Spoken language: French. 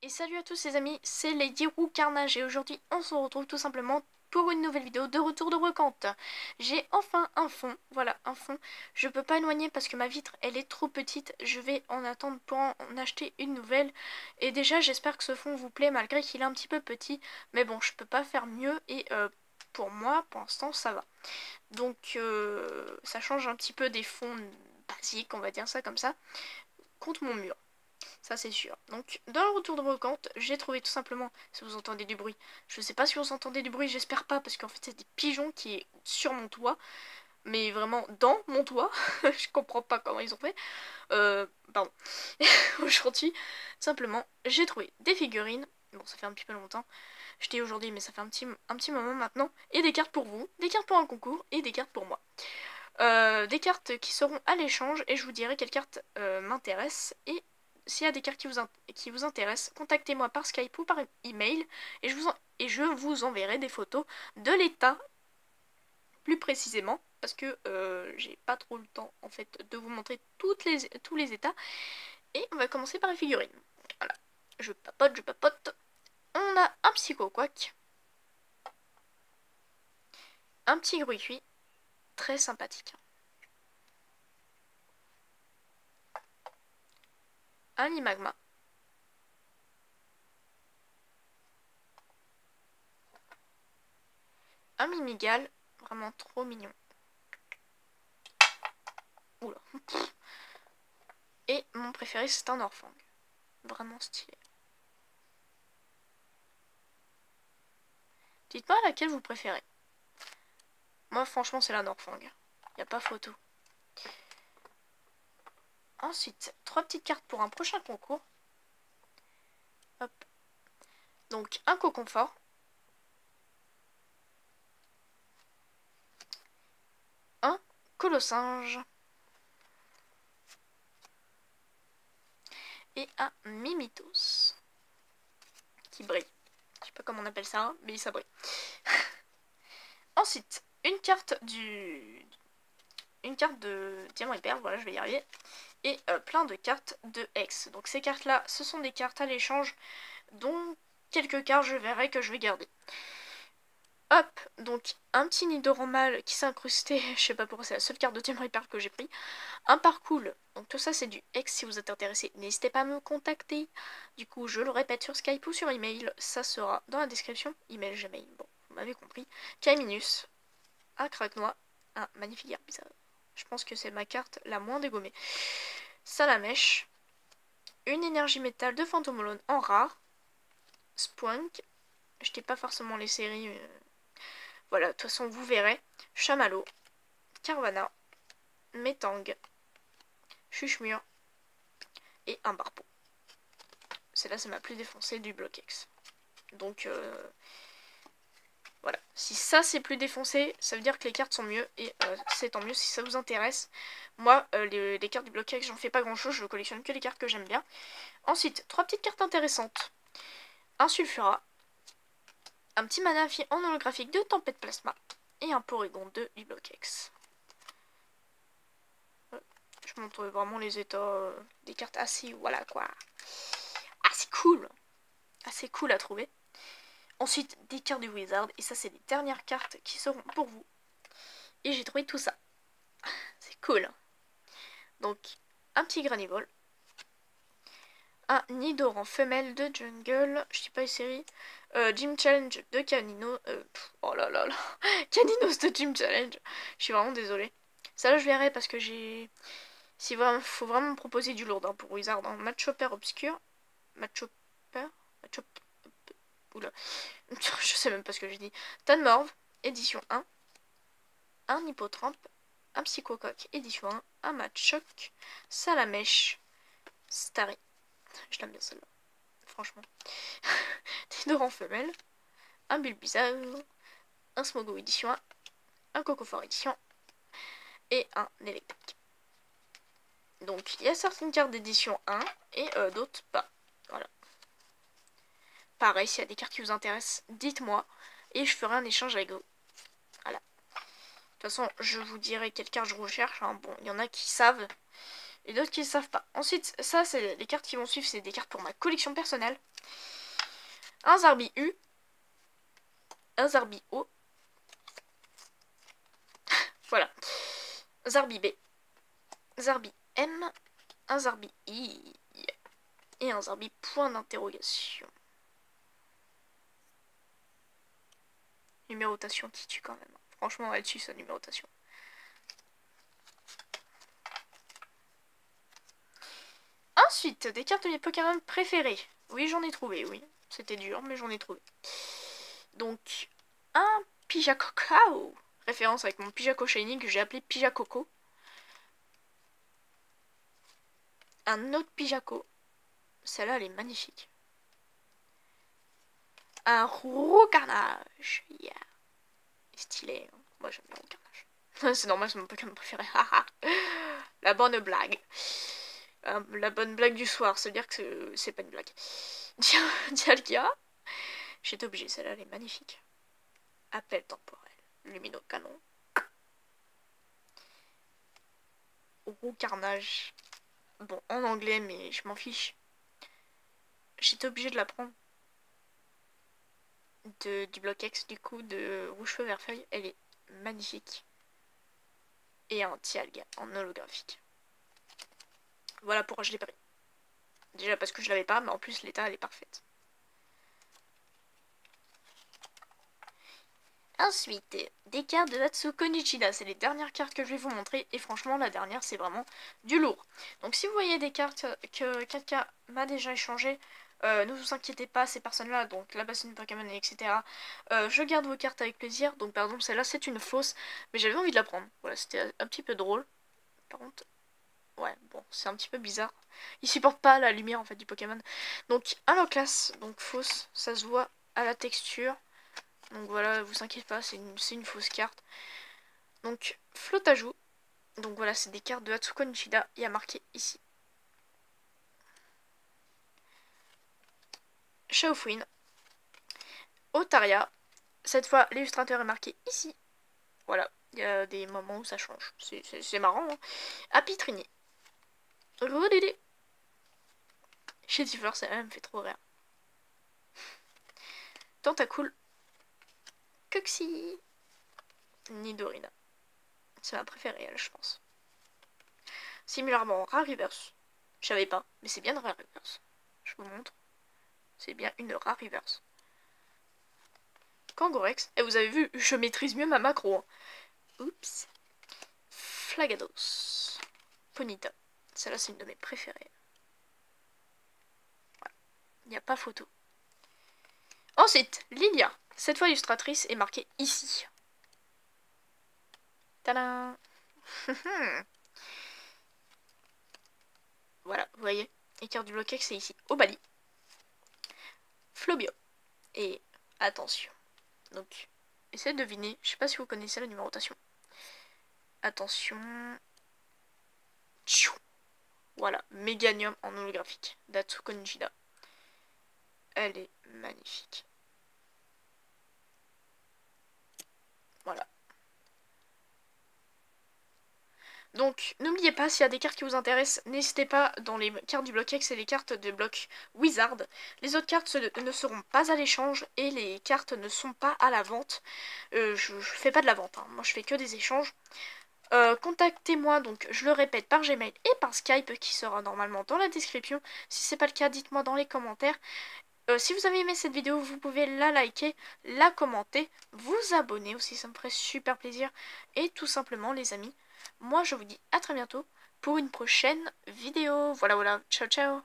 Et salut à tous les amis, c'est Lady Roux Carnage et aujourd'hui on se retrouve tout simplement pour une nouvelle vidéo de retour de brocante. J'ai enfin un fond, voilà un fond. Je peux pas éloigner parce que ma vitre elle est trop petite, je vais en attendre pour en acheter une nouvelle. Et déjà j'espère que ce fond vous plaît malgré qu'il est un petit peu petit, mais bon je peux pas faire mieux et pour moi pour l'instant ça va. Donc ça change un petit peu des fonds basiques, on va dire ça comme ça, contre mon mur. Ça c'est sûr. Donc dans le retour de brocante, j'ai trouvé tout simplement, si vous entendez du bruit, je sais pas si vous entendez du bruit, j'espère pas, parce qu'en fait c'est des pigeons qui est sur mon toit, mais vraiment dans mon toit, je comprends pas comment ils ont fait. Pardon. Aujourd'hui, simplement, j'ai trouvé des figurines, bon ça fait un petit peu longtemps, je dis aujourd'hui mais ça fait un petit moment maintenant, et des cartes pour vous, des cartes pour un concours, et des cartes pour moi. Des cartes qui seront à l'échange, et je vous dirai quelles cartes m'intéressent, et s'il y a des cartes qui vous intéressent, contactez-moi par Skype ou par email et je vous enverrai des photos de l'état plus précisément parce que j'ai pas trop le temps en fait de vous montrer tous les états. Et on va commencer par les figurines. Voilà, je papote. On a un Psycho Quack, un petit Gruy, très sympathique. Un Limagma. Un Mimigal, vraiment trop mignon. Oula. Et mon préféré c'est un Orfang. Vraiment stylé. Dites-moi laquelle vous préférez. Moi franchement c'est la Norfang. Y a pas photo. Ensuite, 3 petites cartes pour un prochain concours. Hop. Donc un Coconfort. Un Colossinge. Et un Mimitos. Qui brille. Je sais pas comment on appelle ça, mais ça brille. Ensuite, une carte de Diamant et Perle, voilà, je vais y arriver. Et plein de cartes de Hex. Donc ces cartes-là, ce sont des cartes à l'échange, dont quelques cartes je verrai que je vais garder. Hop, donc un petit Nidoranmal qui s'est incrusté, je sais pas pourquoi, c'est la seule carte de Diamant et Perle que j'ai pris. Un Parcours, donc tout ça c'est du Hex si vous êtes intéressé, n'hésitez pas à me contacter. Du coup, je le répète sur Skype ou sur email, ça sera dans la description, email, Gmail, bon, vous m'avez compris. Kaiminus, un Craquenois, un magnifique Herbizarre. Je pense que c'est ma carte la moins dégommée. Salamèche, une énergie métal de Phantomolone en rare, Spoink, je n'ai pas forcément les séries, voilà, de toute façon vous verrez, Chamallow, Carvana, Metang, Chuchemur et un Barpeau. Celle-là c'est ma plus défoncée du bloc X. Donc voilà, si ça c'est plus défoncé, ça veut dire que les cartes sont mieux et c'est tant mieux si ça vous intéresse. Moi, les cartes du bloc X, j'en fais pas grand chose, je collectionne que les cartes que j'aime bien. Ensuite, 3 petites cartes intéressantes. Un Sulfura, un petit Manafi en holographique de Tempête Plasma et un Porygon 2 du bloc X. Je montre vraiment les états des cartes assez, voilà quoi, assez cool à trouver. Ensuite, des cartes du Wizard, et ça c'est les dernières cartes qui seront pour vous. Et j'ai trouvé tout ça. C'est cool. Donc, un petit Granivol, un Nidoran femelle de Jungle, je sais pas les séries, Gym Challenge de Canino, oh là là là, Caninos de Gym Challenge, je suis vraiment désolée. Ça là je verrai parce que j'ai... Si vraiment, faut vraiment me proposer du lourd hein, pour Wizard. Hein. Matchopper obscur. Matchopper. Oula. Je sais même pas ce que j'ai dit. Tanmorve, édition 1. Un Hippotrampe. Un Psychocoque, édition 1. Un Machoc. Salamèche. Starry. Je l'aime bien celle-là. Franchement. Nidoran femelle. Un Bulbizarre. Un Smogo, édition 1. Un Cocofort, édition 1. Et un Electric. Donc, il y a certaines cartes d'édition 1 et d'autres pas. Voilà. Pareil, s'il y a des cartes qui vous intéressent, dites-moi et je ferai un échange avec vous. Voilà. De toute façon, je vous dirai quelles cartes je recherche. Hein. Bon, il y en a qui savent et d'autres qui ne savent pas. Ensuite, ça, c'est les cartes qui vont suivre, c'est des cartes pour ma collection personnelle. un Zarbi U, un Zarbi O, voilà, Zarbi B, Zarbi M, un Zarbi I et un Zarbi point d'interrogation. Numérotation qui tue quand même. Franchement, elle tue sa numérotation. Ensuite, des cartes de mes Pokémon préférés. Oui, j'en ai trouvé, oui. C'était dur, mais j'en ai trouvé. Donc, un Pijacoco. Référence avec mon Pijaco Shiny que j'ai appelé Pijacoco. Un autre Pijaco. Celle-là, elle est magnifique. Un Roucarnage. Yeah. Stylé. Hein. Moi, j'aime bien Roucarnage. C'est normal, c'est mon Pokémon préféré. La bonne blague. La bonne blague du soir, c'est-à-dire que c'est pas une blague. Dialga. J'étais obligée, celle-là, elle est magnifique. Appel temporel. Lumino canon. Roucarnage. Bon, en anglais, mais je m'en fiche. J'étais obligée de la prendre. Du bloc X, du coup, de Rouge-Feu Vert Feuille. Elle est magnifique. Et un Dialga en holographique. Voilà pourquoi je l'ai pris. Déjà parce que je l'avais pas, mais en plus l'état elle est parfaite. Ensuite, des cartes de Atsuko Nichida. C'est les dernières cartes que je vais vous montrer. Et franchement, la dernière, c'est vraiment du lourd. Donc si vous voyez des cartes que quelqu'un m'a déjà échangées, ne vous inquiétez pas, ces personnes-là, donc la bassine Pokémon, etc. Je garde vos cartes avec plaisir. Donc par exemple, celle-là, c'est une fausse. Mais j'avais envie de la prendre. Voilà, c'était un petit peu drôle. Par contre... Ouais, bon, c'est un petit peu bizarre. Il supporte pas la lumière en fait du Pokémon. Donc, Aloclass, donc fausse, ça se voit à la texture. Donc voilà, vous inquiétez pas, c'est une fausse carte. Donc, Flotajou. Donc voilà, c'est des cartes de Atsuko Nichida. Il y a marqué ici. Shaofuin. Otaria. Cette fois, l'illustrateur est marqué ici. Voilà, il y a des moments où ça change. C'est marrant. Hein. Apitrini. Rodédé. Shedifleur, ça me fait trop rire. Tentacool. Coxy. Nidorina. C'est ma préférée, elle, je pense. Similairement, Rariverse. Je savais pas, mais c'est bien une Rariverse. Je vous montre. C'est bien une Rariverse. Kangorex. Et vous avez vu, je maîtrise mieux ma macro. Hein. Oups. Flagados. Ponyta. Celle-là, c'est une de mes préférées. Voilà. Il n'y a pas photo. Ensuite, Lilia. Cette fois, illustratrice est marquée ici. Tadam. Voilà, vous voyez. Écart du bloc X, c'est ici. Obali. Flobio. Et attention. Donc, essayez de deviner. Je sais pas si vous connaissez la numérotation. Attention. Voilà, Méganium en holographique. d'Atsuko Nichida. Elle est magnifique. Voilà. Donc, n'oubliez pas, s'il y a des cartes qui vous intéressent, n'hésitez pas dans les cartes du bloc X et les cartes de bloc Wizard. Les autres cartes ne seront pas à l'échange et les cartes ne sont pas à la vente. Je fais pas de la vente, hein. Moi je fais que des échanges. Contactez-moi, donc je le répète, par Gmail et par Skype qui sera normalement dans la description. Si c'est pas le cas, dites-moi dans les commentaires. Si vous avez aimé cette vidéo, vous pouvez la liker, la commenter, vous abonner aussi, ça me ferait super plaisir. Et tout simplement les amis, moi je vous dis à très bientôt pour une prochaine vidéo. Voilà, ciao ciao.